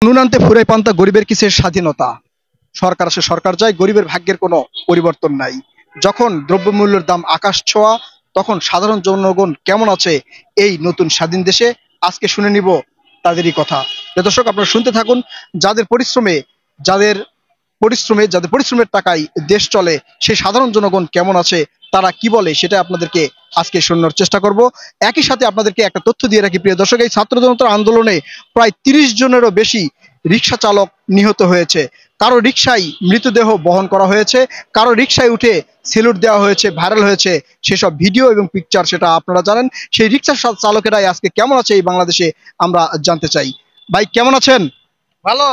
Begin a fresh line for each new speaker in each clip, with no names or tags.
নুন আনতে ফুরাই পান্তা গরিবের কিসের স্বাধীনতা। সরকার আসে সরকার যায়, গরিবের ভাগ্যের কোনো পরিবর্তন নাই। যখন দ্রব্যমূল্যের দাম আকাশ ছোঁয়া, তখন সাধারণ জনগণ কেমন আছে এই নতুন স্বাধীন দেশে, আজকে শুনে নিব তাদেরই কথা। প্রিয় দর্শক, আপনারা শুনতে থাকুন। যাদের পরিশ্রমে যাদের যাদের পরিশ্রমের টাকায় দেশ চলে, সেই সাধারণ জনগণ কেমন আছে, তারা কি বলে, সেটা আপনাদেরকে আজকে শোনানোর চেষ্টা করব। একই সাথে আপনাদেরকে একটা তথ্য দিয়ে রাখি প্রিয় দর্শক, এই ছাত্র জনতার আন্দোলনে প্রায় ৩০ জনেরও বেশি রিক্সা চালক নিহত হয়েছে। কারো রিক্সায় মৃতদেহ বহন করা হয়েছে, কারো রিক্সায় উঠে সেলুট দেওয়া হয়েছে, ভাইরাল হয়েছে সেসব ভিডিও এবং পিকচার, সেটা আপনারা জানেন। সেই রিক্সা চালকেরাই আজকে কেমন আছে এই বাংলাদেশে, আমরা জানতে চাই। ভাই কেমন আছেন?
ভালো।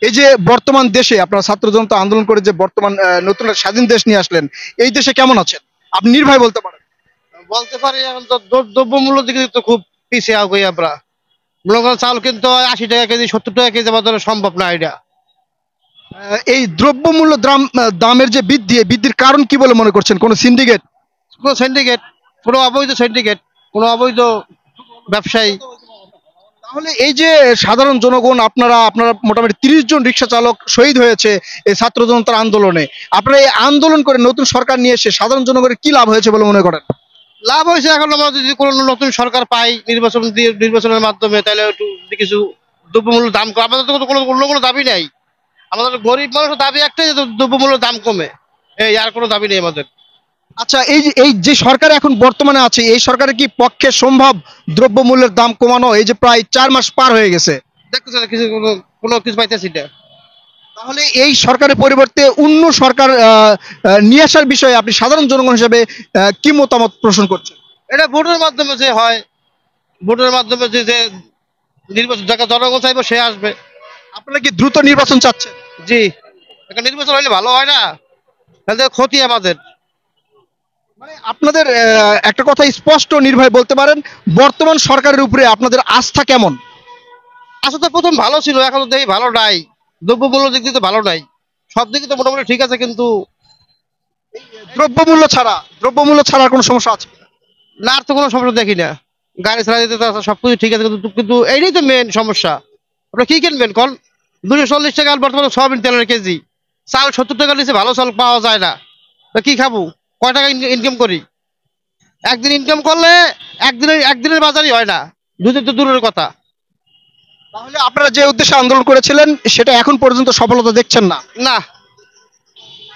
এই যে বর্তমান দেশে আপনারা ছাত্র জনতা আন্দোলন করে যে বর্তমান নতুন একটা স্বাধীন দেশ নিয়ে আসলেন, এই দেশে কেমন আছেন আপনি নির্ভয় বলতে পারেন?
বলতে পারি এখন তো দ্রব্যমূল্য দিকে তো খুব পিছিয়ে আগে আমরা মনে করেন চাল কিন্তু 80 টাকা কেজি 70 টাকা কেজি আমাদের সম্ভব না এটা।
এই দ্রব্যমূল্য দামের যে বৃদ্ধি, এই বৃদ্ধির কারণ কি বলে মনে করছেন? কোন সিন্ডিকেট?
কোনো সিন্ডিকেট, কোনো অবৈধ সিন্ডিকেট, কোনো অবৈধ ব্যবসায়ী।
তাহলে এই যে সাধারণ জনগণ, আপনারা আপনারা মোটামুটি 30 জন রিক্সা চালক শহীদ হয়েছে এই ছাত্র জনতার আন্দোলনে, আপনারা এই আন্দোলন করে নতুন সরকার নিয়ে এসে সাধারণ জনগণের কি লাভ হয়েছে বলে মনে করেন?
লাভ হয়েছে এখন আমরা যদি কোনো নতুন সরকার পাই নির্বাচনের মাধ্যমে, তাহলে একটু কিছু দ্রব্যমূল্য দাম কম। আমাদের তো কোনো দাবি নাই, আমাদের গরিব মানুষের দাবি একটাই যে দ্রব্যমূল্য দাম কমে, এই আর কোনো দাবি নেই আমাদের।
আচ্ছা, এই যে সরকার এখন বর্তমানে আছে, এই সরকারের কি পক্ষে সম্ভব দ্রব্যমূল্যের দাম কমানো? এই যে প্রায় 4 মাস পার হয়ে গেছে,
দেখতেছে না কিছু, কোনো কিছু পাইতেছি না।
তাহলে এই সরকারের পরিবর্তে অন্য সরকার নিয়ে আসার বিষয়ে আপনি সাধারণ জনগণ হিসেবে কি মতামত পোষণ করছেন?
এটা ভোটের মাধ্যমে যে হয়, ভোটের মাধ্যমে যে নির্বাচন যাকে জনগণ চাইবে সে আসবে।
আপনারা কি দ্রুত নির্বাচন চাচ্ছেন?
জি, একটা নির্বাচন হইলে ভালো হয় না? তাহলে ক্ষতি আমাদের।
মানে আপনাদের একটা কথা স্পষ্ট নির্ভয় বলতে পারেন, বর্তমান সরকারের উপরে আপনাদের আস্থা কেমন?
আসলে তো প্রথম ভালো ছিল, এখন তো দেখি ভালো নাই। দ্রব্যমূল্য দিক দিয়ে তো ভালো নাই, সব দিকে তো মোটামুটি ঠিক আছে, কিন্তু
দ্রব্যমূল্য ছাড়া কোনো সমস্যা আছে?
না, আর তো কোনো সমস্যা দেখি না। গাড়ি ছাড়া যেতে তো সবকিছু ঠিক আছে, কিন্তু কিন্তু এইটাই তো মেন সমস্যা। আপনার কি কিনবেন কল? 240 টাকা বর্তমানে সয়াবিন তেলের কেজি, চাল 70 টাকার নিচে ভালো চাল পাওয়া যায় না। তা কি খাবো? কয় টাকা ইনকাম করি? একদিন ইনকাম করলে একদিনের বাজারই হয় না, দুদিন তো দূরের কথা।
তাহলে আপনারা যে উদ্দেশ্যে আন্দোলন করেছিলেন সেটা এখন পর্যন্ত সফলতা দেখছেন না?
না,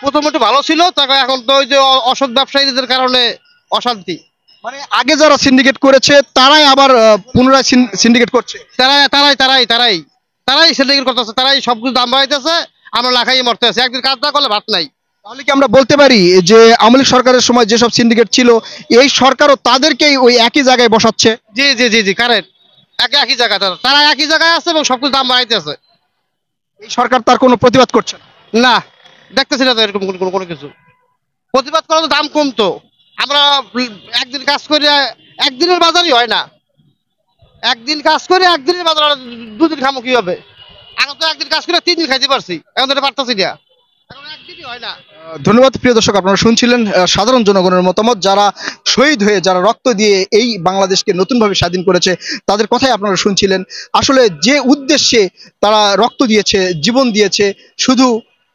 প্রথমে একটু ভালো ছিল, তারপর এখন তো ওই যে অসৎ ব্যবসায়ীদের কারণে অশান্তি।
মানে আগে যারা সিন্ডিকেট করেছে তারাই আবার পুনরায় সিন্ডিকেট করছে?
তারাই তারাই তারাই তারাই তারাই সিন্ডিকেট করতেছে, তারাই সবকিছু দাম বাড়াইতেছে, আমরা না খাইয়ে মরতে আছি। একদিন কাজ না করলে ভাত নাই।
তাহলে কি আমরা বলতে পারি যে আওয়ামী লীগ সরকারের সময় যেসব সিন্ডিকেট ছিল, এই সরকারও তাদেরকেই ওই একই জায়গায় বসাচ্ছে?
জি জি জি জি, কারেক্ট। একই জায়গায় তারা একই জায়গায় আছে এবং সবকিছু দাম বাড়াইতেছে।
এই সরকার তার কোনো প্রতিবাদ করছে না?
না, দেখতেছি না তো এরকম কোনো কিছু। প্রতিবাদ করা তো দাম কমতো। আমরা একদিন কাজ করে একদিনের বাজারই হয় না। একদিন কাজ করে একদিনের বাজার আর দুদিন খামো কি হবে? এখন তো একদিন কাজ করে 3 দিন খাইতে পারছি, এখন তো এটা পারতাছি না। এখন একদিনই হয় না।
ধন্যবাদ প্রিয় দর্শক, আপনারা শুনছিলেন সাধারণ জনগণের মতামত, যারা শহীদ হয়ে, যারা রক্ত দিয়ে এই বাংলাদেশকে নতুনভাবে স্বাধীন করেছে, তাদের কথাই আপনারা শুনছিলেন। আসলে যে উদ্দেশ্যে তারা রক্ত দিয়েছে, জীবন দিয়েছে, শুধু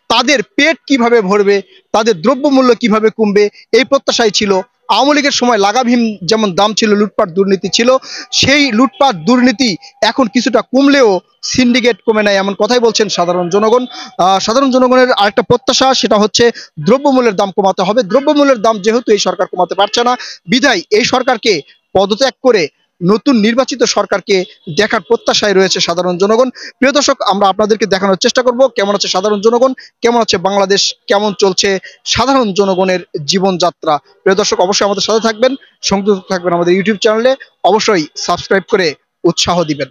তাদের পেট কিভাবে ভরবে, তাদের দ্রব্যমূল্য কিভাবে কমবে, এই প্রত্যাশাই ছিল। আওয়ামী লীগের সময় লাগামহীন যেমন দাম ছিল, লুটপাট দুর্নীতি ছিল, সেই লুটপাট দুর্নীতি এখন কিছুটা কমলেও সিন্ডিকেট কমে নাই, এমন কথাই বলছেন সাধারণ জনগণ। সাধারণ জনগণের আরেকটা প্রত্যাশা, সেটা হচ্ছে দ্রব্যমূল্যের দাম কমাতে হবে। দ্রব্যমূল্যের দাম যেহেতু এই সরকার কমাতে পারছে না, বিধায় এই সরকারকে পদত্যাগ করে নতুন নির্বাচিত সরকারকে দেখার প্রত্যাশায় রয়েছে সাধারণ জনগণ। প্রিয় দর্শক, আমরা আপনাদেরকে দেখানোর চেষ্টা করব কেমন আছে সাধারণ জনগণ, কেমন আছে বাংলাদেশ, কেমন চলছে সাধারণ জনগণের জীবনযাত্রা। প্রিয় দর্শক, অবশ্যই আমাদের সাথে থাকবেন, সংযুক্ত থাকবেন আমাদের ইউটিউব চ্যানেলে, অবশ্যই সাবস্ক্রাইব করে উৎসাহ দিবেন।